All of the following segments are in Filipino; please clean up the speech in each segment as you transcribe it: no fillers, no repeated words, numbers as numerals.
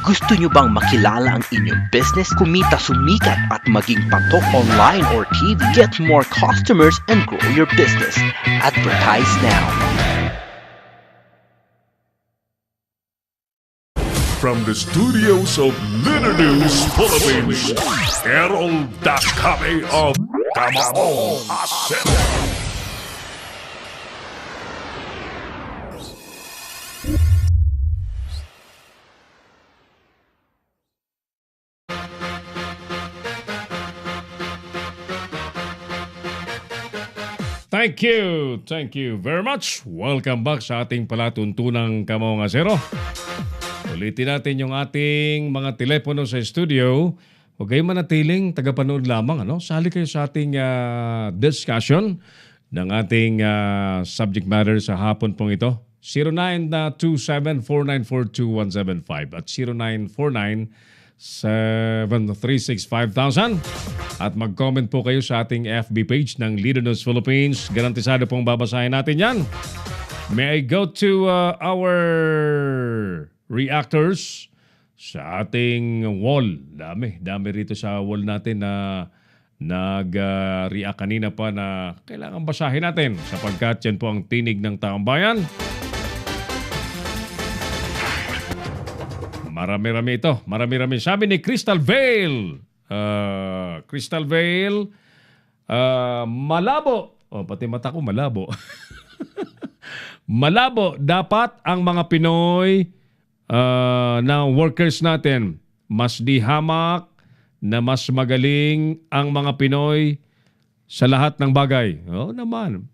Gusto nyo bang makilala ang inyong business, kumita, sumikat at maging patok online or TV? Get more customers and grow your business. Advertise now. From the studios of Leader News Philippines, Errol Dakame of Kamao Asset. Thank you very much. Welcome back sa ating palatuntunang Kamao Asero. Ulitin natin yung ating mga telepono sa studio. Huwag kayong manatiling tagapanood lamang. Sali kayo sa ating discussion ng ating subject matter sa hapon pong ito. 0927-494-2175 at 0949-736-5000. At mag-comment po kayo sa ating FB page ng Leader News Philippines. Garantisado pong babasahin natin yan. May I go to our reactors sa ating wall. Dami rito sa wall natin na nag-react kanina pa na kailangan basahin natin sapagkat yan po ang tinig ng taong bayan. Marami-rami ito. Marami-rami. Sabi ni Crystal Vale. Malabo. Pati mata ko malabo. Malabo. Dapat ang mga Pinoy na workers natin mas di hamak na mas magaling ang mga Pinoy sa lahat ng bagay. Oo naman.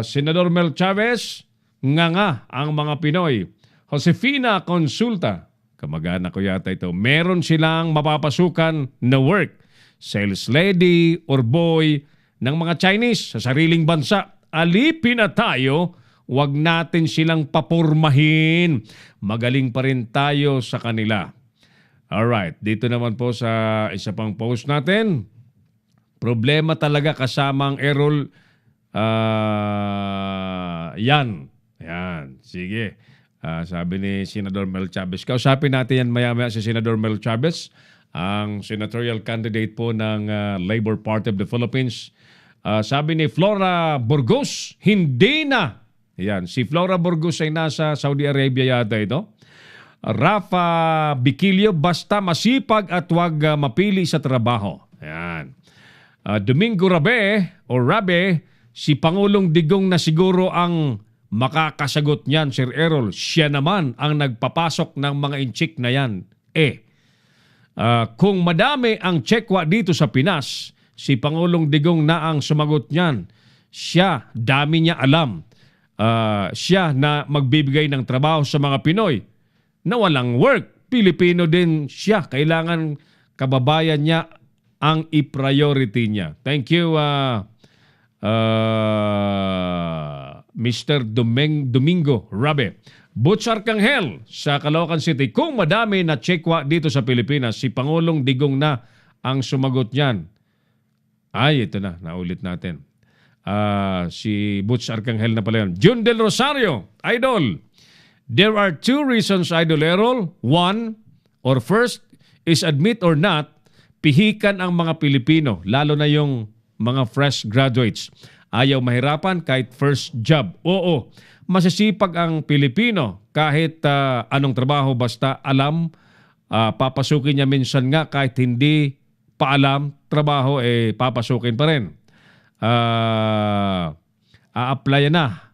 Senador Mel Chavez, nga ang mga Pinoy. Josefina Consulta, kamag-anak ko yata ito, meron silang mapapasukan na work, sales lady or boy ng mga Chinese sa sariling bansa. Alipin na tayo, wag natin silang papurmahin. Magaling pa rin tayo sa kanila. Alright, dito naman po sa isa pang post natin. Problema talaga kasamang Errol. Yan, sige. Sabi ni Senador Mel Chavez. Kausapin natin yan maya-maya si Senador Mel Chavez, ang senatorial candidate po ng Labor Party of the Philippines. Sabi ni Flora Burgos, hindi na. Yan, si Flora Burgos ay nasa Saudi Arabia yata ito. Rafa Biquilio, basta masipag at huwag mapili sa trabaho. Yan. Domingo Rabe, si Pangulong Digong na siguro ang makakasagot niyan, Sir Errol. Siya naman ang nagpapasok ng mga inchik na yan. Kung madami ang tsekwa dito sa Pinas, si Pangulong Digong na ang sumagot niyan. Siya, dami niya alam. Siya na magbibigay ng trabaho sa mga Pinoy na walang work. Pilipino din siya. Kailangan kababayan niya ang i-priority niya. Thank you, Mr. Domingo Rabe. Butch Arcangel sa Caloocan City. Kung madami na tsekwa dito sa Pilipinas, si Pangulong Digong na ang sumagot niyan. Ito na, naulit natin. Si Butch Arcangel na pala yun. June Del Rosario, Idol. There are two reasons, Idol Errol. One, or first, is admit or not, pihikan ang mga Pilipino, lalo na yung mga fresh graduates. Ayaw mahirapan kahit first job. Oo, masisipag ang Pilipino kahit anong trabaho basta alam, papasukin niya minsan nga kahit hindi pa alam trabaho, papasukin pa rin. A-apply na.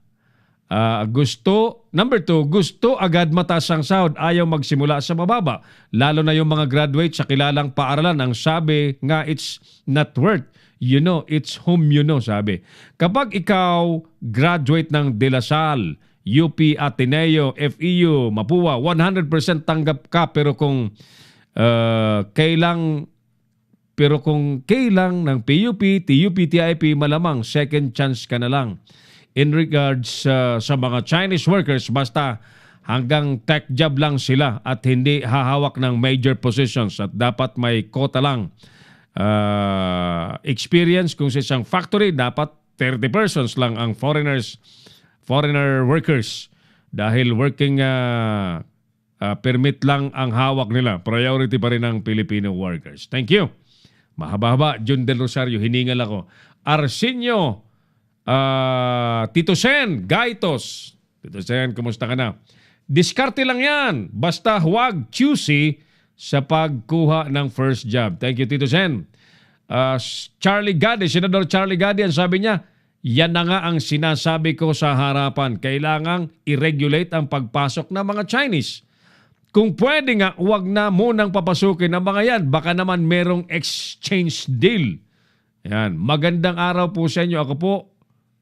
Number two, gusto agad mataas ang sahod, ayaw magsimula sa mababa. Lalo na yung mga graduate sa kilalang paaralan. Ang sabi nga, it's not worth. You know, it's whom you know, sabi. Kapag ikaw graduate ng De La Salle, UP, Ateneo, FEU, Mapua, 100% tanggap ka, pero kung kailang ng PUP, TUP, TIP, malamang second chance ka na lang. In regards sa mga Chinese workers, basta hanggang tech job lang sila at hindi hahawak ng major positions at dapat may quota lang. Experience, kung sa isang factory, dapat 30 persons lang ang foreigner workers dahil working permit lang ang hawak nila. Priority pa rin ang Filipino workers. Thank you. Mahaba-haba, Jun Del Rosario, hiningal ako. Arsenio, Tito Sen, Gaitos. Tito Sen, kumusta ka na? Diskarte lang yan. Basta huwag choosy sa pagkuha ng first job. Thank you, Tito Sen. Charlie Gade, Senador Charlie Gade, ang sabi niya, yan na nga ang sinasabi ko sa harapan. Kailangang i-regulate ang pagpasok ng mga Chinese. Kung pwede nga, huwag na munang papasukin ang mga yan. Baka naman merong exchange deal. Yan. Magandang araw po sa inyo. Ako po,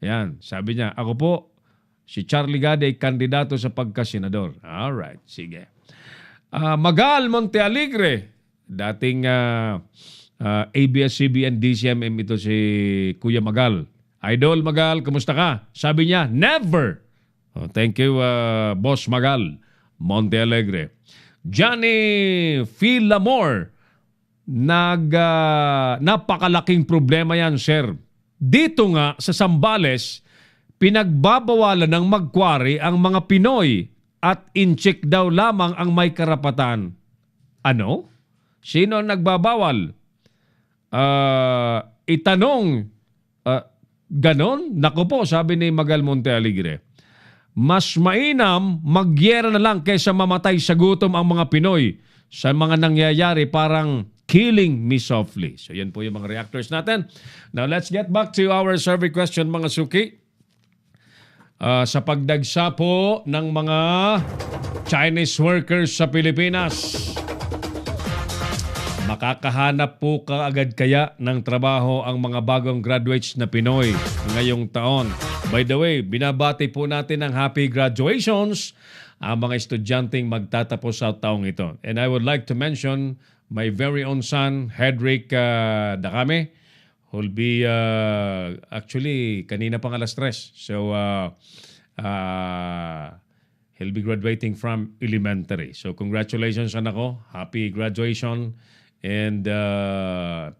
yan, sabi niya, ako po, si Charlie Gade ay kandidato sa pagkasenador. Alright, sige. Magal Montealegre, dating ABS-CBN DCMM ito si Kuya Magal. Idol Magal, kumusta ka? Sabi niya, never. Thank you, Boss Magal Montealegre. Johnny Philamore, napakalaking problema yan, sir. Dito nga sa Zambales, pinagbabawalan ng magkwari ang mga Pinoy at in-check daw lamang ang may karapatan. Ano? Sino ang nagbabawal? Itanong, ganon? Naku po, sabi ni Magal Montealegre. Mas mainam, magyera na lang kaysa mamatay sa gutom ang mga Pinoy sa mga nangyayari parang killing me softly. So yan po yung mga reactors natin. Now let's get back to our survey question, mga suki. Sa pagdagsa po ng mga Chinese workers sa Pilipinas, makakahanap po kaagad kaya ng trabaho ang mga bagong graduates na Pinoy ngayong taon? By the way, binabati po natin ng happy graduations ang mga estudyanteng magtatapos sa taong ito. And I would like to mention my very own son, Hedrick Dacame, who'll be, actually, kanina pang alas 3. So, he'll be graduating from elementary. So, congratulations, anak ko. Happy graduation. And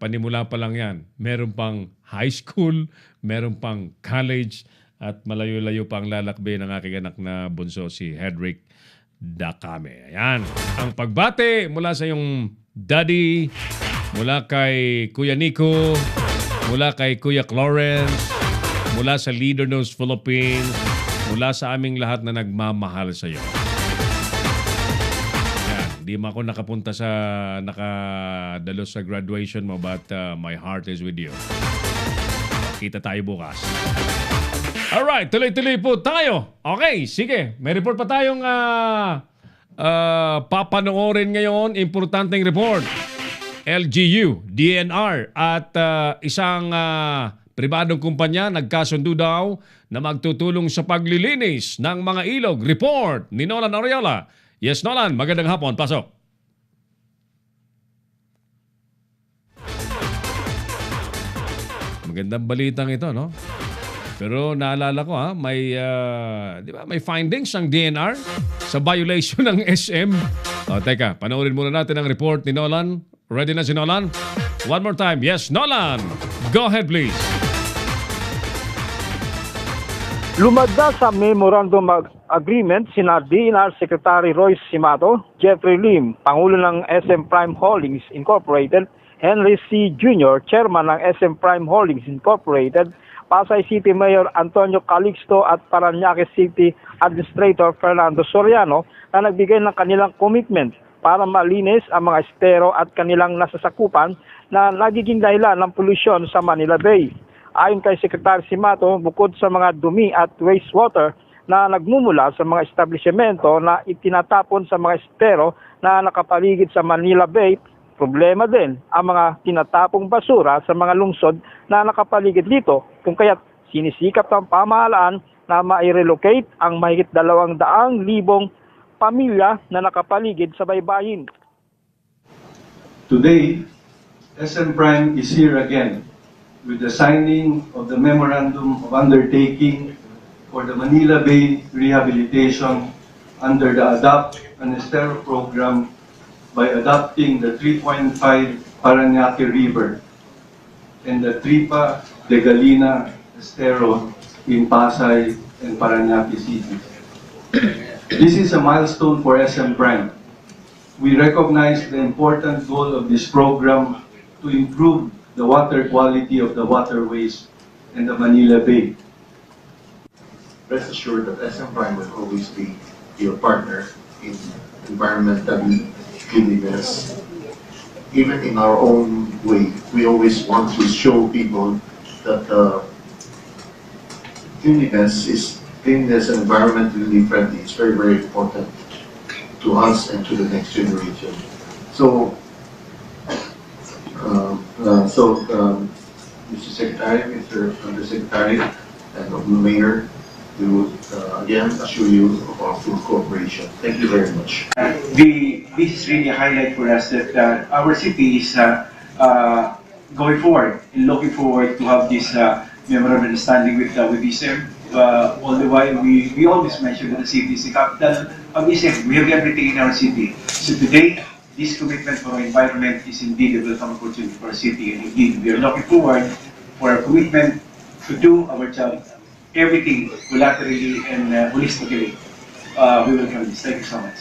panimula pa lang yan. Meron pang high school, meron pang college, at malayo-layo pang lalakbay ng aking anak na bunso, si Hedrick Dacame. Ayan. Ang pagbate mula sa iyong daddy, mula kay Kuya Nico, mula kay Kuya Clarence, mula sa Leader Knows Philippines, mula sa aming lahat na nagmamahal sa iyo. Di mo ako nakapunta sa, nakadalo sa graduation mo, but my heart is with you. Kita tayo bukas. Alright, tuloy-tuloy po tayo. Okay, sige. May report pa tayong papanoorin ngayon. Importanteng report. LGU, DNR at isang pribadong kumpanya nagkasundo daw na magtutulong sa paglilinis ng mga ilog. Report ni Nolan Oriola. Yes, Nolan, magandang hapon. Pasok. Magandang balitang ito, no? Pero naalala ko, may, di ba, may findings ang DNR sa violation ng SM. Teka, panoorin muna natin ang report ni Nolan. Ready na si Nolan? One more time. Yes, Nolan. Go ahead, please. Lumagda sa Memorandum Agreement sina DNR Secretary Royce Simato, Jeffrey Lim, Pangulo ng SM Prime Holdings Incorporated, Henry C. Jr., Chairman ng SM Prime Holdings Incorporated, Pasay City Mayor Antonio Calixto at Parañaque City Administrator Fernando Soriano na nagbigay ng kanilang commitment para malinis ang mga estero at kanilang nasasakupan na nagiging dahilan ng polusyon sa Manila Bay. Ayon kay Secretary Simato, bukod sa mga dumi at wastewater na nagmumula sa mga establishmento na itinatapon sa mga estero na nakapaligid sa Manila Bay, problema din ang mga tinatapong basura sa mga lungsod na nakapaligid dito, kung kaya't sinisikap ng pamahalaan na ma-relocate ang mahigit 200,000 pamilya na nakapaligid sa baybayin. Today, SM Prime is here again with the signing of the Memorandum of Undertaking for the Manila Bay Rehabilitation under the Adapt an Estero program by adopting the 3.5 Parañaque River and the Tripa de Galina Estero in Pasay and Parañaque City. This is a milestone for SM Prime. We recognize the important goal of this program to improve the water quality of the waterways in the Manila Bay. Rest assured that SM Prime will always be your partner in environmental cleanliness. Even in our own way, we always want to show people that cleanliness and environmentally friendly is very, very important to us and to the next generation. So, Mr. Secretary, Mr. Undersecretary, and the Mayor, we would again assure you of our full cooperation. Thank you very much. This is really a highlight for us that our city is going forward and looking forward to have this memorandum of understanding with ISEM. All the while, we always mention that the city is the capital of ISEM. We have everything in our city. So today, this commitment for our environment is indeed a welcome opportunity for our city. And indeed, we are looking forward for our commitment to do our job, everything collaterally and holistically. We welcome this. Thank you so much.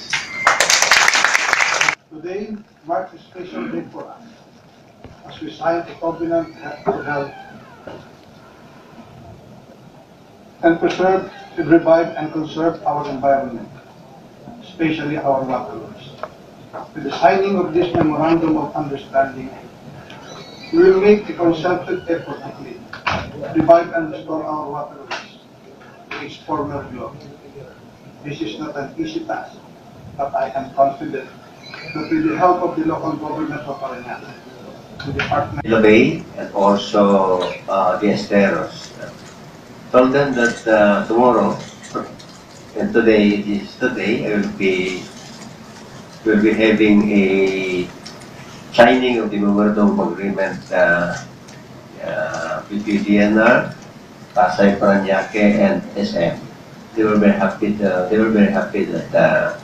Today marks a special day for us as we sign a covenant to help and preserve, and revive and conserve our environment, especially our waterways. With the signing of this memorandum of understanding, we will make a concerted effort to clean, revive and restore our waterways to its former glory. This is not an easy task, but I am confident that with the help of the local government of Parañaque, the Department Manila Bay and also the Esteros. Told them that tomorrow and today I will be having a signing of the memorandum of agreement between DNR, Pasay, Parañaque, and SM. They were very happy. They were very happy that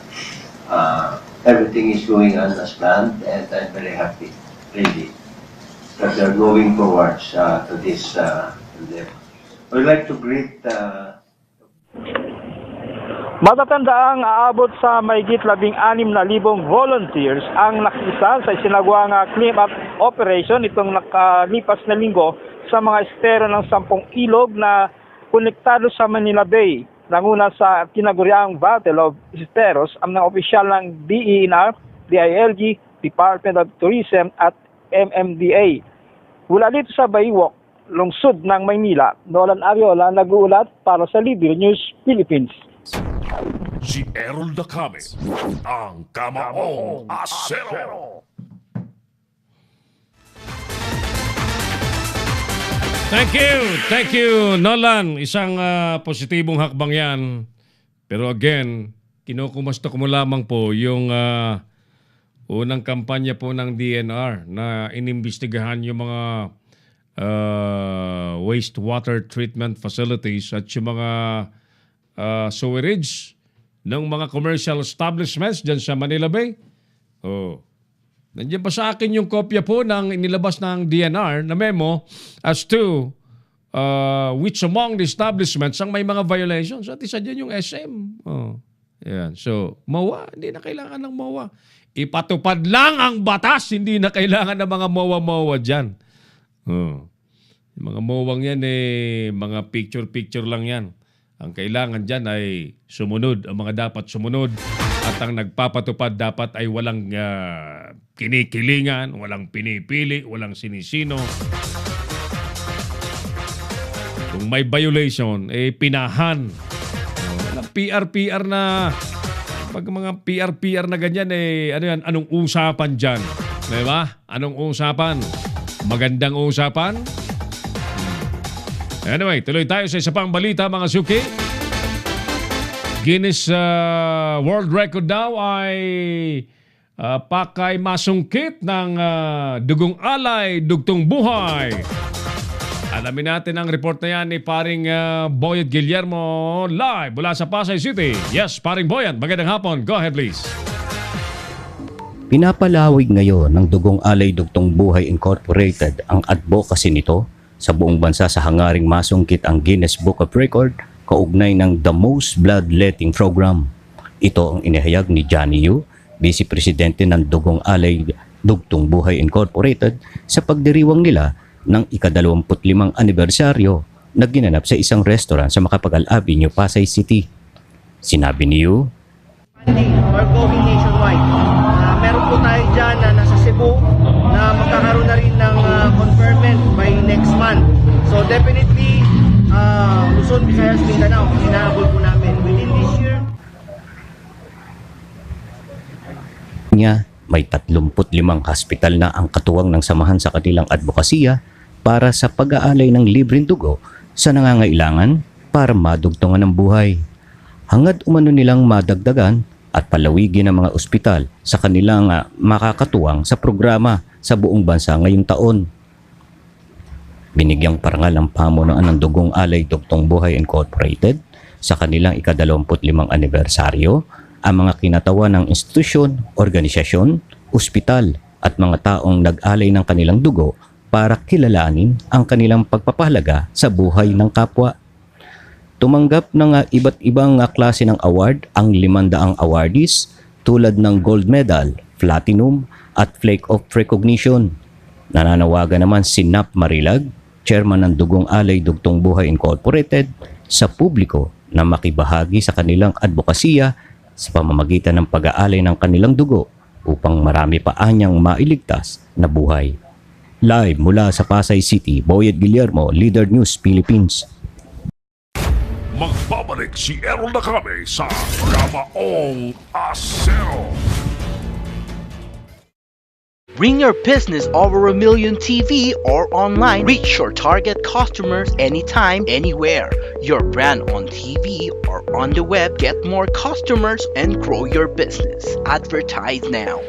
everything is going on as planned, and I'm very happy, really, that they're moving towards to this endeavor. I would like to greet Matatandaang aabot sa mahigit 16,000 volunteers ang nakisa sa isinagawang clean-up operation itong nakalipas na linggo sa mga estero ng 10 ilog na konektado sa Manila Bay. Nanguna sa tinaguriang Battle of Esteros ang mga opisyal ng DENR, DILG, Department of Tourism at MMDA. Mula dito sa Baywalk, lungsod ng Maynila, Nolan Ariola nag-uulat para sa Libre News Philippines. Si Errol Dacame, ang Kamaong Asero. Thank you, Nolan. Isang positibong hakbang yan. Pero again, kinukumusta ko mo lamang po yung unang kampanya po ng DNR na inimbestigahan yung mga wastewater treatment facilities at yung mga sewerage ng mga commercial establishments dyan sa Manila Bay. Nandiyan pa sa akin yung kopya po ng inilabas ng DNR na memo as to which among the establishments ang may mga violations. At isa dyan yung SM. Yan. So, MOA, hindi na kailangan ng MOA. Ipatupad lang ang batas, hindi na kailangan ng mga MOA dyan. Yung mga MOA yan, mga picture lang yan. Ang kailangan dyan ay sumunod, ang mga dapat sumunod. At ang nagpapatupad dapat ay walang kinikilingan, walang pinipili, walang sinisino. Kung may violation, pinahan. Walang PR na, pag mga PR na ganyan, ano yan, anong usapan dyan? Diba? Anong usapan? Magandang usapan? Anyway, tuloy tayo sa isa pang balita, mga suki. Guinness World Record daw ay pakay masungkit ng dugong alay, dugtong buhay. Alamin natin ang report na yan ni paring Boyet Guillermo live mula sa Pasay City. Yes, paring Boyet, magandang hapon. Go ahead, please. Pinapalawig ngayon ng Dugong Alay Dugtong Buhay Incorporated ang advocacy nito sa buong bansa sa hangaring masungkit ang Guinness Book of Record kaugnay ng The Most Bloodletting Program. Ito ang inihayag ni Johnny Yu, Vice Presidente ng Dugong Alay Dugtong Buhay Incorporated sa pagdiriwang nila ng ika-25 anibersaryo na ginanap sa isang restaurant sa Macapagal Avenue, Pasay City. Sinabi ni Yu, We're going nationwide. Meron po tayo dyan na nasa Cebu na magkakaroon na rin ng conferment by next month. So definitely, Luzon, Visayas, Mindanao, hinahabol po namin within this year. Niya, may 35 hospital na ang katuwang ng samahan sa kanilang advokasya para sa pag-aalay ng libreng dugo sa nangangailangan para madugtungan ng buhay. Hangad umano nilang madagdagan at palawigin ang mga ospital sa kanilang makakatuwang sa programa sa buong bansa ngayong taon. Binigyang parangal ang pamunuan ng Dugong Alay Dugtong Buhay Incorporated sa kanilang ika-25 anibersaryo ang mga kinatawan ng institusyon, organisasyon, ospital at mga taong nag-alay ng kanilang dugo para kilalanin ang kanilang pagpapahalaga sa buhay ng kapwa. Tumanggap ng iba't ibang klase ng award ang 500 awardees tulad ng Gold Medal, Platinum at Flake of Recognition. Nananawagan naman si Nap Marilag, Chairman ng Dugong Alay Dugtong Buhay Incorporated, sa publiko na makibahagi sa kanilang advokasya sa pamamagitan ng pag-aalay ng kanilang dugo upang marami pa anyang mailigtas na buhay. Live mula sa Pasay City, Boyet Guillermo, Leader News Philippines. Magbabalik si Errol Dacame sa Kamaong Asero. Bring your business over 1 million TV or online. Reach your target customers anytime, anywhere. Your brand on TV or on the web. Get more customers and grow your business. Advertise now.